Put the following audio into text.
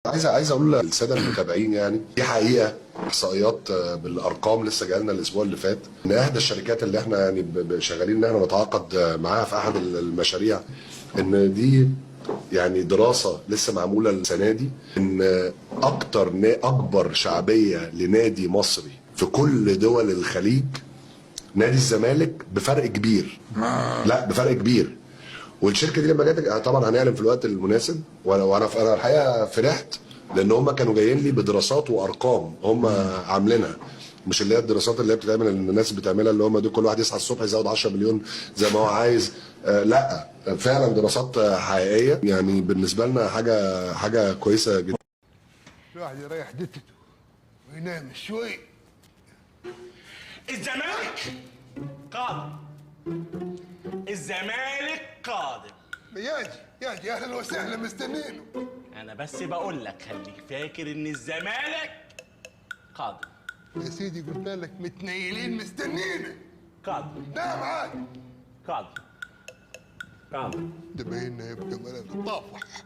عايز اقول للساده المتابعين، يعني دي حقيقه احصائيات بالارقام لسه جايه الاسبوع اللي فات، ان احدى الشركات اللي احنا يعني شغالين ان احنا نتعاقد معاها في احد المشاريع، ان دي يعني دراسه لسه معموله السنه دي، ان اكبر شعبيه لنادي مصري في كل دول الخليج نادي الزمالك بفرق كبير. لا بفرق كبير. والشركه دي لما جت طبعا هنعلن في الوقت المناسب، وانا الحقيقه فرحت، لان هم كانوا جايين لي بدراسات وارقام هم عاملينها، مش اللي هي الدراسات اللي هي بتتعمل اللي الناس بتعملها، اللي هم دول كل واحد يصحى الصبح يزود 10 مليون زي ما هو عايز. لا فعلا دراسات حقيقيه، يعني بالنسبه لنا حاجه كويسه جدا. الواحد يريح دتته وينام شوي. الزمالك قادم. الزمالك قادم. ياجي اهلا وسهلا مستنينه. انا بس بقول لك خليك فاكر ان الزمالك قادم. يا سيدي قلت لك متنيلين مستنينه. قادم. نام عاد. قادم. قادم. ده باين يبقى ملل طافح.